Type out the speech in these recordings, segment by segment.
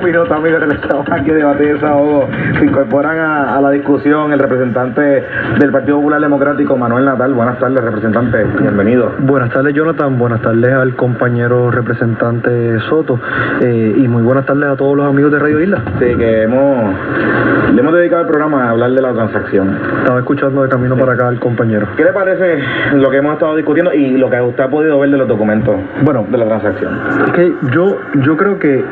Minutos, amigos, estamos aquí a debatir desahogo. Se incorporan a la discusión el representante del Partido Popular Democrático, Manuel Natal. Buenas tardes, representante, bienvenido. Buenas tardes, Jonathan, buenas tardes al compañero representante Soto, y muy buenas tardes a todos los amigos de Radio Isla. Sí, que le hemos dedicado el programa a hablar de la transacción. Estaba escuchando de camino para acá al compañero. ¿Qué le parece lo que hemos estado discutiendo y lo que usted ha podido ver de los documentos de la transacción? Es que yo creo que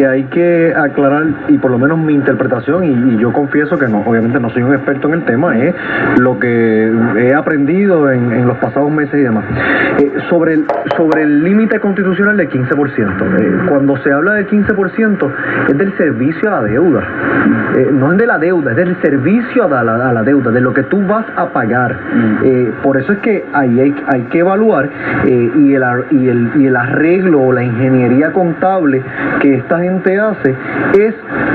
hay que aclarar, y por lo menos mi interpretación, y yo confieso que no, obviamente no soy un experto en el tema, es lo que he aprendido en los pasados meses y demás. Sobre el límite constitucional del 15%. Cuando se habla del 15% es del servicio a la deuda. No es de la deuda, es del servicio a la deuda, de lo que tú vas a pagar. Por eso es que ahí hay que evaluar, y el arreglo o la ingeniería contable que esta gente hace es,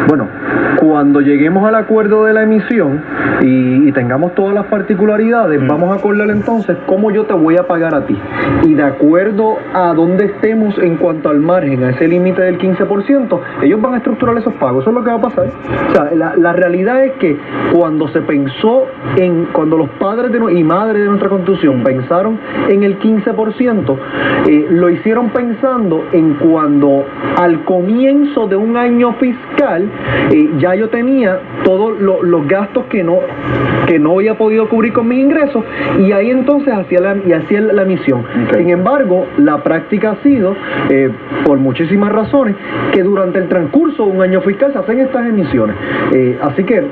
bueno, cuando lleguemos al acuerdo de la emisión y tengamos todas las particularidades, vamos a acordar entonces cómo yo te voy a pagar a ti. Y de acuerdo a dónde estemos en cuanto al margen, a ese límite del 15%, ellos van a estructurar esos pagos. Eso es lo que va a pasar. O sea, la realidad es que cuando se pensó cuando los padres y madres de nuestra Constitución pensaron en el 15%, lo hicieron pensando en cuando al comienzo de un año fiscal ya yo tenía todos los gastos que no había podido cubrir con mis ingresos, y ahí entonces hacía la emisión. Okay. Sin embargo, la práctica ha sido, por muchísimas razones, que durante el transcurso de un año fiscal se hacen estas emisiones. Así que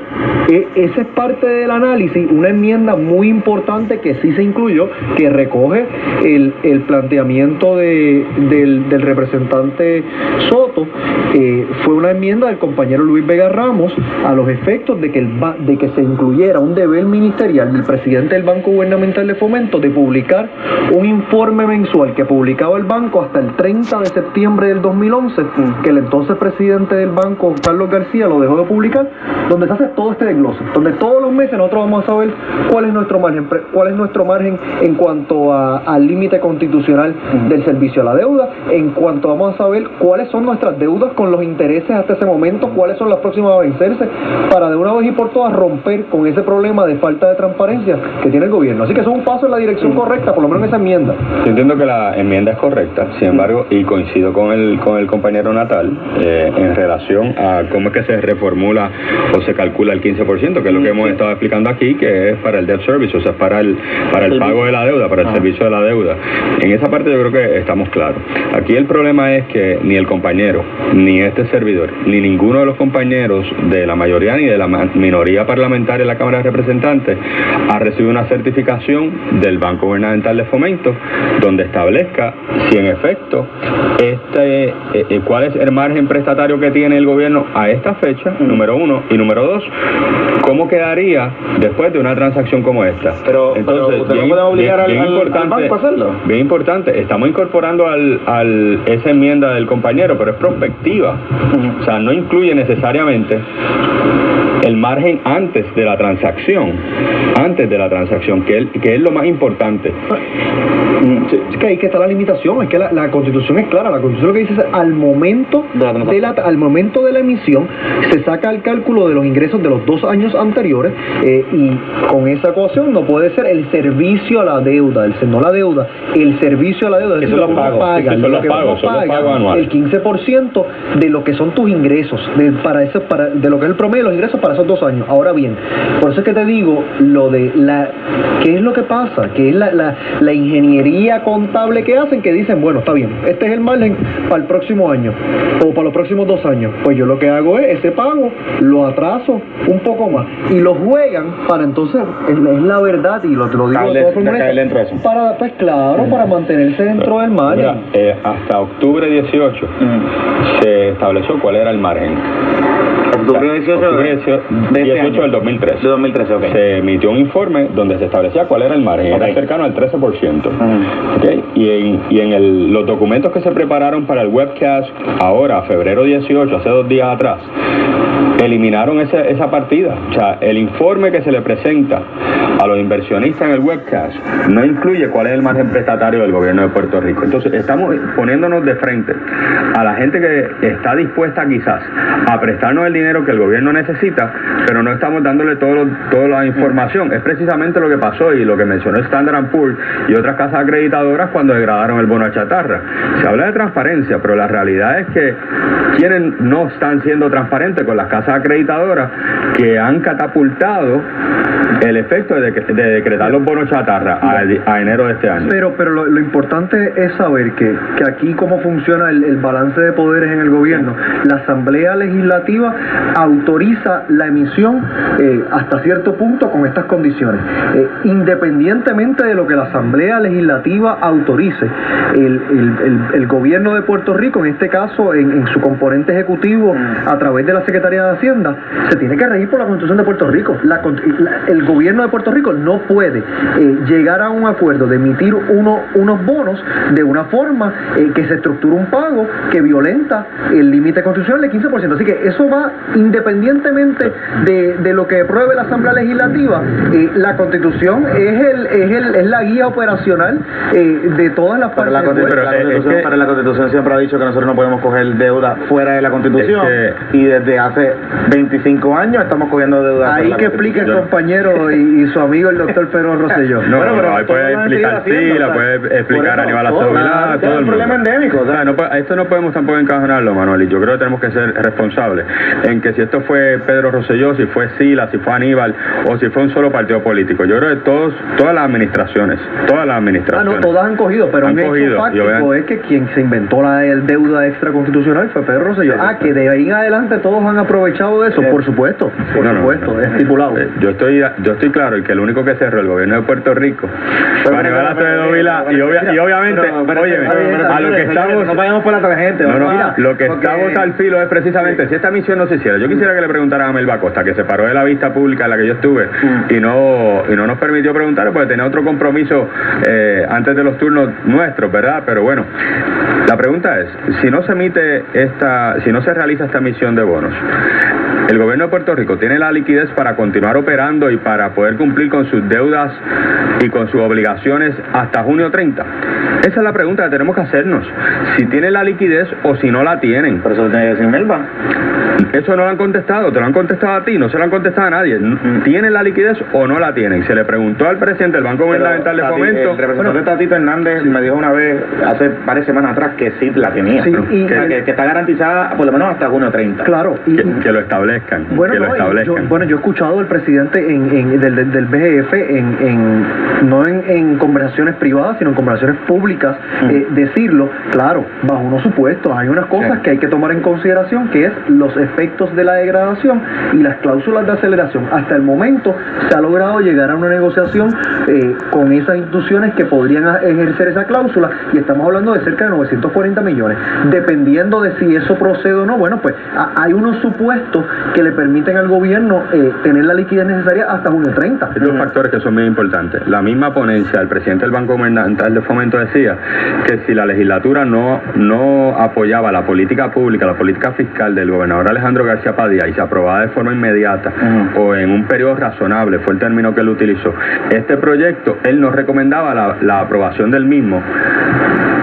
esa es parte del análisis, una enmienda muy importante que sí se incluyó, que recoge el planteamiento del representante Soto. Fue una enmienda del compañero Luis Vega Ramos a los efectos de que se incluyera un deber ministerial del presidente del Banco Gubernamental de Fomento de publicar un informe mensual que publicaba el banco hasta el 30 de septiembre del 2011, que el entonces presidente del banco, Carlos García, lo dejó de publicar, donde se hace todo este desglose, donde todos los meses nosotros vamos a saber cuál es nuestro margen en cuanto al límite constitucional del servicio a la deuda, en cuanto vamos a saber cuáles son nuestras deudas con los intereses hasta ese momento, cuáles son las próximas a vencerse, para de una vez y por todas romper con ese problema de falta de transparencia que tiene el gobierno. Así que eso es un paso en la dirección correcta, por lo menos en esa enmienda. Yo entiendo que la enmienda es correcta, sin embargo, y coincido con el compañero Natal en relación a cómo es que se reformula o se calcula el 15%, que es lo que hemos estado explicando aquí, que es para el debt service, o sea, para el pago de la deuda, para el servicio de la deuda. En esa parte yo creo que estamos claros. Aquí el problema es que ni el compañero, ni este servidor, ni ninguno de los compañeros de la mayoría ni de la minoría parlamentaria en la Cámara de Representantes ha recibido una certificación del Banco Gubernamental de Fomento donde establezca si en efecto cuál es el margen prestatario que tiene el gobierno a esta fecha, número uno, y número dos, cómo quedaría después de una transacción como esta. Pero ¿usted no puede obligar al banco a hacerlo? Bien importante, estamos incorporando esa enmienda del compañero, pero es prospectiva, o sea, no incluye necesariamente el margen antes de la transacción, que es lo más importante. Es que ahí que está la limitación, es que la Constitución es clara. La Constitución lo que dice es al momento de la emisión se saca el cálculo de los ingresos de los 2 años anteriores, y con esa ecuación no puede ser el servicio a la deuda, no la deuda, el servicio a la deuda, eso lo paga, el 15% de lo que son tus ingresos, de lo que es el promedio de los ingresos para esos 2 años. Ahora bien, por eso es que te digo ¿qué es lo que pasa? Que es la ingeniería contable que hacen, que dicen, bueno, está bien, este es el margen para el próximo año o para los próximos 2 años. Pues yo lo que hago es ese pago lo atraso un poco más y lo juegan para entonces, es la verdad, y lo digo para mantenerse dentro del margen. Mira, hasta octubre 18 se estableció cuál era el margen. Octubre 18 de este 18 año. del 2013. De 2013, ok. Se emitió un informe donde se establecía cuál era el margen, Ok. era cercano al 13%. Ujú. ¿Ok? Y en los documentos que se prepararon para el webcast ahora, febrero 18, hace 2 días atrás, eliminaron esa partida. O sea, el informe que se le presenta a los inversionistas en el webcast no incluye cuál es el margen prestatario del gobierno de Puerto Rico. Entonces, estamos poniéndonos de frente a la gente que está dispuesta quizás a prestarnos el dinero que el gobierno necesita, pero no estamos dándole toda la información. Es precisamente lo que pasó y lo que mencionó Standard & Poor's y otras casas acreditadoras cuando degradaron el bono a chatarra. Se habla de transparencia, pero la realidad es que quienes no están siendo transparentes con las casas acreditadoras que han catapultado el efecto de decretar los bonos chatarra a enero de este año. Pero lo importante es saber que aquí cómo funciona el balance de poderes en el gobierno. La Asamblea Legislativa autoriza la emisión hasta cierto punto con estas condiciones. Independientemente de lo que la Asamblea Legislativa autorice, el gobierno de Puerto Rico, en este caso en su componente ejecutivo, a través de la Secretaría de Hacienda, se tiene que regir por la Constitución de Puerto Rico. El gobierno de Puerto Rico no puede llegar a un acuerdo de emitir unos bonos de una forma que se estructura un pago que violenta el límite constitucional del 15%. Así que eso va independientemente de lo que apruebe la Asamblea Legislativa. La Constitución es la guía operacional de todas las partes. Para la Constitución siempre ha dicho que nosotros no podemos coger deuda fuera de la Constitución, y desde hace 25 años estamos cogiendo deuda. Ahí que explique el compañero y su amigo el doctor Pedro Rosselló. No, pero ahí puede explicar Sila, puede explicar Aníbal Acevedo, todo el problema mundo. endémico. O sea, esto no podemos tampoco encajonarlo, Manuel, y yo creo que tenemos que ser responsables en que si esto fue Pedro Rosselló, si fue Sila, si fue Aníbal, o si fue un solo partido político. Yo creo que todas las administraciones. No, todas han cogido, pero un hecho fáctico es que quien se inventó la deuda extraconstitucional fue Pedro Rosselló. Que de ahí en adelante todos han aprovechado de eso, por supuesto, es estipulado. Yo estoy claro y que el único que cerró el gobierno de Puerto Rico fue Aníbal Acevedo Vilá, y obviamente, a lo que estamos, no vayamos por la tangente. Lo que estamos al filo es precisamente si esta misión no se hiciera. Yo quisiera que le preguntaran a Melba Costa, que se paró de la vista pública en la que yo estuve y no nos permitió preguntar porque tenía otro compromiso antes de los turnos nuestros, ¿verdad? Pero bueno, la pregunta es, si no se realiza esta misión de bonos, ¿el gobierno de Puerto Rico tiene la liquidez para continuar operando y para poder cumplir con sus deudas y con sus obligaciones hasta junio 30? Esa es la pregunta que tenemos que hacernos. Si tiene la liquidez o si no la tienen. Pero eso lo tiene que decir Melba. Eso no lo han contestado, te lo han contestado a ti, no se lo han contestado a nadie. ¿Tienen la liquidez o no la tienen? Se le preguntó al presidente del Banco Gubernamental de Fomento. El representante Tatito Hernández me dijo una vez, hace varias semanas atrás, que sí la tenía. Sí, que está garantizada por lo menos hasta junio 30. Claro. Que lo establezcan. Yo he escuchado al presidente del BGF no en conversaciones privadas, sino en conversaciones públicas, decirlo, claro, bajo unos supuestos. Hay unas cosas que hay que tomar en consideración, que es los efectos de la degradación y las cláusulas de aceleración. Hasta el momento se ha logrado llegar a una negociación con esas instituciones que podrían ejercer esa cláusula, y estamos hablando de cerca de 940 millones. Dependiendo de si eso procede o no, bueno, pues hay unos supuestos que le permiten al gobierno tener la liquidez necesaria hasta junio 30. Hay dos factores que son muy importantes. La misma ponencia, el presidente del Banco Gubernamental de Fomento decía que si la legislatura no apoyaba la política pública, la política fiscal del gobernador Alejandro García Padilla, y se aprobaba de forma inmediata o en un periodo razonable, fue el término que él utilizó, este proyecto, él no recomendaba la aprobación del mismo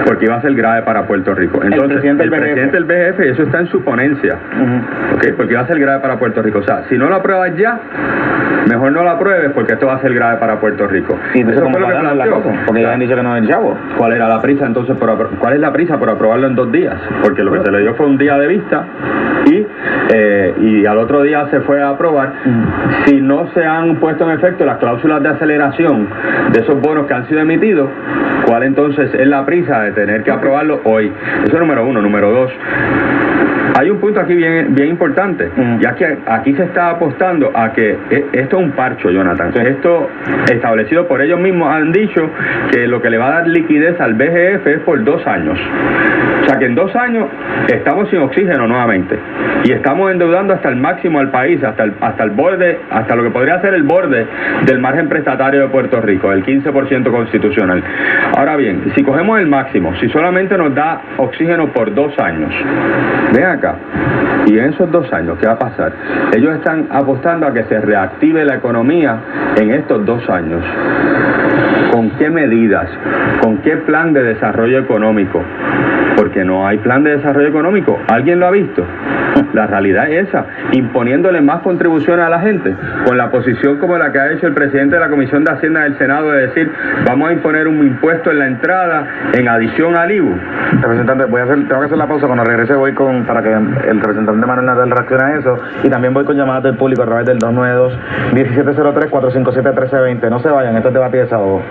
porque iba a ser grave para Puerto Rico. Entonces, el presidente del BGF, eso está en su ponencia, ¿okay? Porque iba a ser grave para Puerto Rico. O sea, si no lo apruebas ya, mejor no lo apruebes porque esto va a ser grave para Puerto Rico. Y entonces, ¿cómo va a ganar la cosa? Porque ya han dicho que no es el chavo. ¿Cuál era la prisa entonces? ¿Cuál es la prisa por aprobarlo en 2 días? Porque lo que se le dio fue un día de vista y al otro día se fue a aprobar. Si no se han puesto en efecto las cláusulas de aceleración de esos bonos que han sido emitidos, ¿cuál entonces es la prisa de tener que aprobarlo hoy? Eso es número uno. Número dos, hay un punto aquí bien importante, ya que aquí se está apostando a que esto es un parcho, Jonathan. Esto establecido por ellos mismos han dicho que lo que le va a dar liquidez al BGF es por 2 años. O sea que en 2 años estamos sin oxígeno nuevamente. Y estamos endeudando hasta el máximo al país, hasta el borde, hasta lo que podría ser el borde del margen prestatario de Puerto Rico, el 15% constitucional. Ahora bien, si cogemos el máximo, si solamente nos da oxígeno por 2 años, ven acá, y en esos 2 años, ¿qué va a pasar? Ellos están apostando a que se reactive la economía en estos 2 años. ¿Con qué medidas? ¿Con qué plan de desarrollo económico? Porque no hay plan de desarrollo económico. ¿Alguien lo ha visto? La realidad es esa, imponiéndole más contribuciones a la gente, con la posición como la que ha hecho el presidente de la Comisión de Hacienda del Senado de decir, vamos a imponer un impuesto en la entrada en adición al IVU. Representante, tengo que hacer la pausa. Cuando regrese voy para que el representante Manuel Natal reaccione a eso, y también voy con llamadas del público a través del 292-1703-457-1320. No se vayan, esto es Debate y Desahogo.